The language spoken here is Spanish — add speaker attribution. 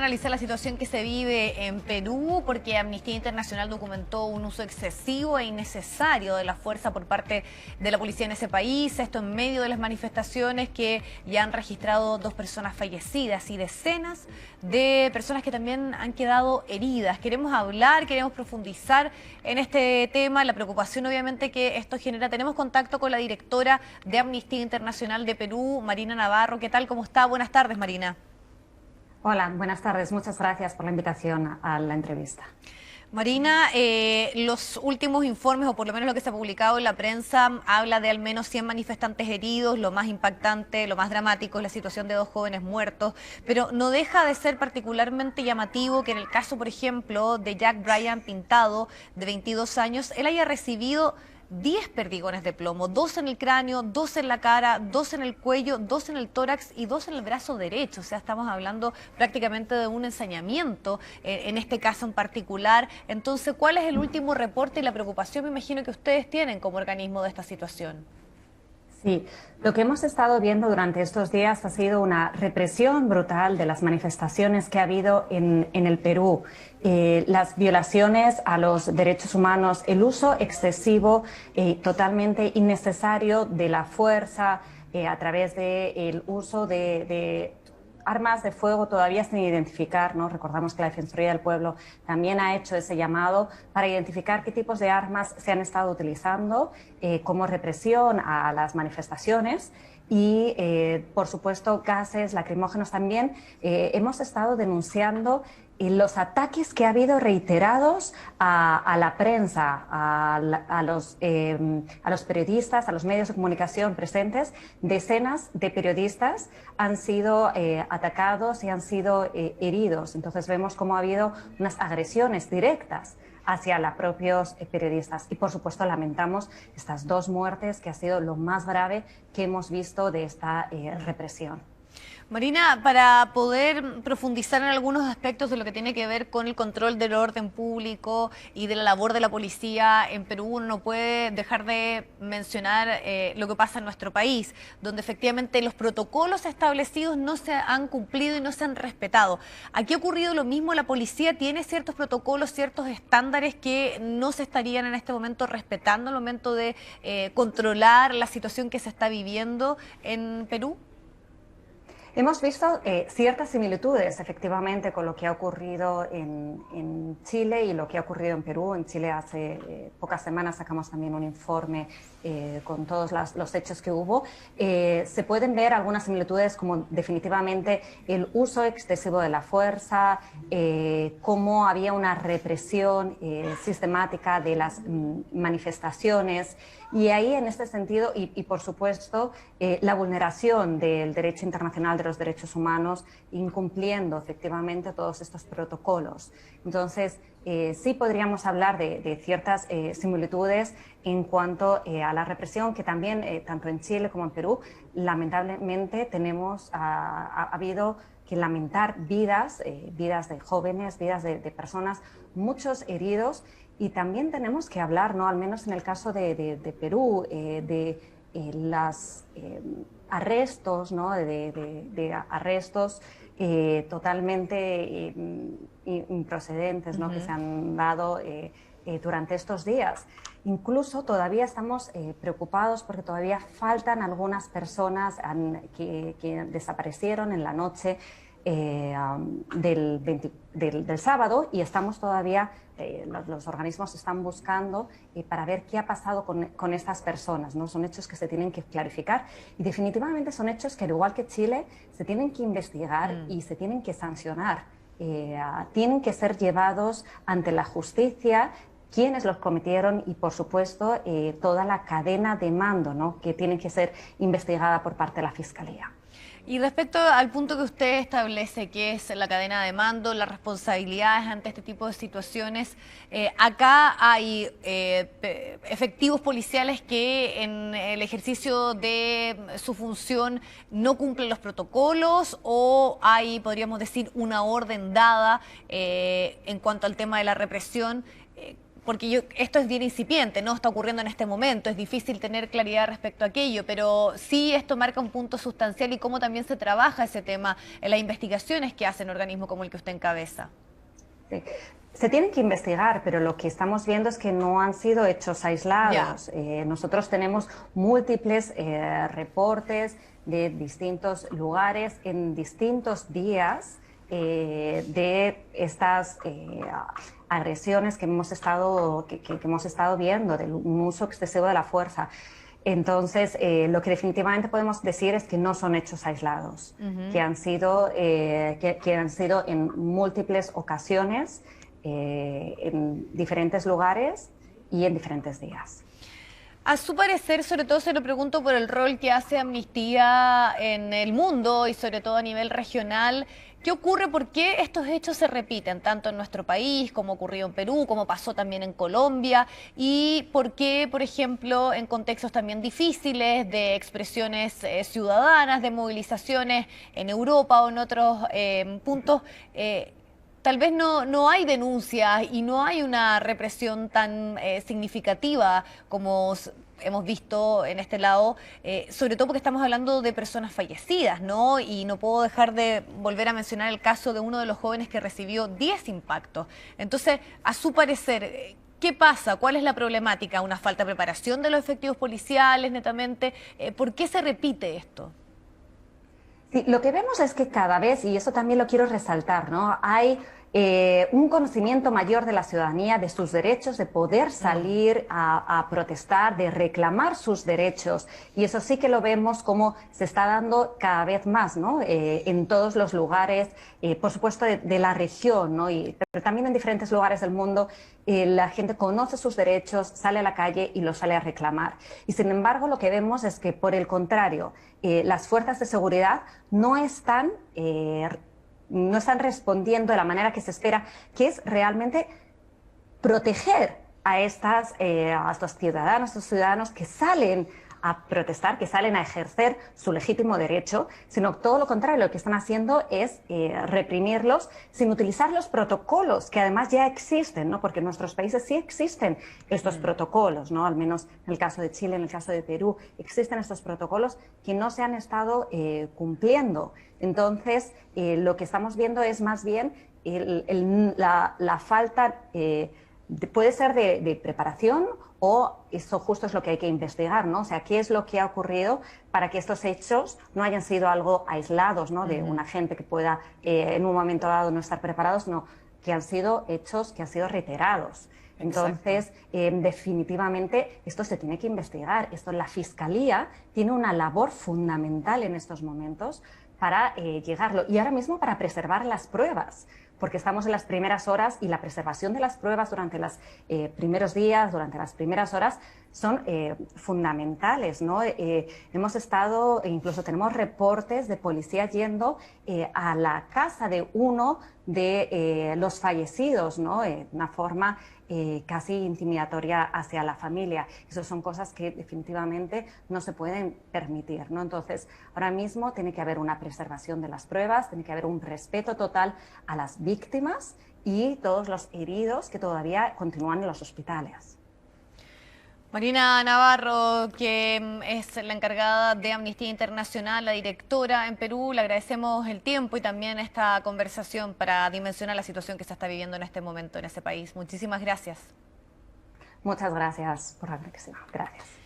Speaker 1: Analizar la situación que se vive en Perú porque Amnistía Internacional documentó un uso excesivo e innecesario de la fuerza por parte de la policía en ese país. Esto en medio de las manifestaciones que ya han registrado 2 personas fallecidas y decenas de personas que también han quedado heridas. Queremos hablar, queremos profundizar en este tema, la preocupación obviamente que esto genera. Tenemos contacto con la directora de Amnistía Internacional de Perú, Marina Navarro. ¿Qué tal? ¿Cómo está? Buenas tardes, Marina.
Speaker 2: Hola, buenas tardes. Muchas gracias por la invitación a la entrevista.
Speaker 1: Marina, los últimos informes, o por lo menos lo que se ha publicado en la prensa, habla de al menos 100 manifestantes heridos. Lo más impactante, lo más dramático es la situación de 2 jóvenes muertos, pero no deja de ser particularmente llamativo que en el caso, por ejemplo, de Jack Bryan Pintado, de 22 años, él haya recibido 10 perdigones de plomo, 2 en el cráneo, 2 en la cara, 2 en el cuello, 2 en el tórax y 2 en el brazo derecho. O sea, estamos hablando prácticamente de un ensañamiento en este caso en particular. Entonces, ¿cuál es el último reporte y la preocupación, me imagino, que ustedes tienen como organismo de esta situación?
Speaker 2: Sí, lo que hemos estado viendo durante estos días ha sido una represión brutal de las manifestaciones que ha habido en el Perú. Las violaciones a los derechos humanos, el uso excesivo, totalmente innecesario de la fuerza a través del uso de armas de fuego todavía sin identificar, ¿no? Recordamos que la Defensoría del Pueblo también ha hecho ese llamado para identificar qué tipos de armas se han estado utilizando como represión a las manifestaciones y, por supuesto, gases lacrimógenos también. Hemos estado denunciando los ataques que ha habido reiterados a la prensa, a los periodistas, a los medios de comunicación presentes. Decenas de periodistas han sido atacados y han sido heridos. Entonces vemos cómo ha habido unas agresiones directas hacia los propios periodistas. Y, por supuesto, lamentamos estas 2 muertes, que ha sido lo más grave que hemos visto de esta represión.
Speaker 1: Marina, para poder profundizar en algunos aspectos de lo que tiene que ver con el control del orden público y de la labor de la policía en Perú, uno no puede dejar de mencionar lo que pasa en nuestro país, donde efectivamente los protocolos establecidos no se han cumplido y no se han respetado. Aquí ha ocurrido lo mismo, la policía tiene ciertos protocolos, ciertos estándares que no se estarían en este momento respetando al momento de controlar la situación que se está viviendo en Perú.
Speaker 2: Hemos visto ciertas similitudes, efectivamente, con lo que ha ocurrido en Chile y lo que ha ocurrido en Perú. En Chile hace pocas semanas sacamos también un informe con todos los hechos que hubo. Se pueden ver algunas similitudes, como definitivamente el uso excesivo de la fuerza, cómo había una represión sistemática de las manifestaciones. Y ahí, en este sentido, y por supuesto, la vulneración del derecho internacional de los derechos humanos, incumpliendo efectivamente todos estos protocolos. Entonces, sí podríamos hablar de ciertas similitudes en cuanto a la represión, que también, tanto en Chile como en Perú, lamentablemente ha habido que lamentar vidas de jóvenes, vidas de personas, muchos heridos. Y también tenemos que hablar, ¿no? Al menos en el caso de Perú, de los arrestos, ¿no? de arrestos totalmente improcedentes, ¿no? Que se han dado durante estos días. Incluso todavía estamos preocupados porque todavía faltan algunas personas que desaparecieron en la noche del sábado, y estamos todavía, los organismos están buscando para ver qué ha pasado con estas personas, ¿no? Son hechos que se tienen que clarificar y definitivamente son hechos que, al igual que Chile, se tienen que investigar y se tienen que sancionar. Tienen que ser llevados ante la justicia quienes los cometieron y, por supuesto, toda la cadena de mando, ¿no? Que tiene que ser investigada por parte de la Fiscalía.
Speaker 1: Y respecto al punto que usted establece, que es la cadena de mando, las responsabilidades ante este tipo de situaciones, acá hay efectivos policiales que en el ejercicio de su función no cumplen los protocolos, o hay, podríamos decir, una orden dada en cuanto al tema de la represión. porque esto es bien incipiente, no está ocurriendo en este momento, es difícil tener claridad respecto a aquello, pero sí esto marca un punto sustancial y cómo también se trabaja ese tema en las investigaciones que hacen organismos como el que usted encabeza.
Speaker 2: Sí. Se tienen que investigar, pero lo que estamos viendo es que no han sido hechos aislados. Nosotros tenemos múltiples reportes de distintos lugares en distintos días de estas agresiones que hemos estado viendo, del uso excesivo de la fuerza. Entonces, lo que definitivamente podemos decir es que no son hechos aislados, que han sido en múltiples ocasiones, en diferentes lugares y en diferentes días.
Speaker 1: A su parecer, sobre todo se lo pregunto por el rol que hace Amnistía en el mundo y sobre todo a nivel regional, ¿qué ocurre? ¿Por qué estos hechos se repiten tanto en nuestro país como ocurrió en Perú, como pasó también en Colombia? ¿Y por qué, por ejemplo, en contextos también difíciles de expresiones ciudadanas, de movilizaciones en Europa o en otros puntos, tal vez no hay denuncias y no hay una represión tan significativa como hemos visto en este lado, sobre todo porque estamos hablando de personas fallecidas, ¿no? Y no puedo dejar de volver a mencionar el caso de uno de los jóvenes que recibió 10 impactos. Entonces, a su parecer, ¿qué pasa? ¿Cuál es la problemática? ¿Una falta de preparación de los efectivos policiales, netamente? ¿Por qué se repite esto?
Speaker 2: Sí, lo que vemos es que cada vez, y eso también lo quiero resaltar, ¿no? Hay un conocimiento mayor de la ciudadanía de sus derechos, de poder salir a protestar, de reclamar sus derechos. Y eso sí que lo vemos como se está dando cada vez más, ¿no? En todos los lugares, por supuesto, de la región, ¿no? Pero también en diferentes lugares del mundo. La gente conoce sus derechos, sale a la calle y los sale a reclamar. Y sin embargo, lo que vemos es que, por el contrario, las fuerzas de seguridad no están respondiendo de la manera que se espera, que es realmente proteger a estos ciudadanos que salen a protestar, que salen a ejercer su legítimo derecho, sino todo lo contrario, lo que están haciendo es reprimirlos sin utilizar los protocolos que además ya existen, ¿no? Porque en nuestros países sí existen estos protocolos, ¿no? Al menos en el caso de Chile, en el caso de Perú, existen estos protocolos que no se han estado cumpliendo. Entonces, lo que estamos viendo es más bien la falta, puede ser de preparación, o eso justo es lo que hay que investigar, ¿no? O sea, ¿qué es lo que ha ocurrido para que estos hechos no hayan sido algo aislados, ¿no? De una gente que pueda en un momento dado no estar preparados, no, que han sido hechos que han sido reiterados. Entonces, definitivamente esto se tiene que investigar. La Fiscalía tiene una labor fundamental en estos momentos para llegarlo, y ahora mismo para preservar las pruebas, porque estamos en las primeras horas y la preservación de las pruebas durante los primeros días, durante las primeras horas, son fundamentales, ¿no? Hemos estado, incluso tenemos reportes de policía yendo a la casa de uno de los fallecidos, ¿no? Una forma casi intimidatoria hacia la familia. Esas son cosas que definitivamente no se pueden permitir, ¿no? Entonces, ahora mismo tiene que haber una preservación de las pruebas, tiene que haber un respeto total a las víctimas y todos los heridos que todavía continúan en los hospitales.
Speaker 1: Marina Navarro, que es la encargada de Amnistía Internacional, la directora en Perú, le agradecemos el tiempo y también esta conversación para dimensionar la situación que se está viviendo en este momento en ese país. Muchísimas gracias.
Speaker 2: Muchas gracias por la conexión. Gracias.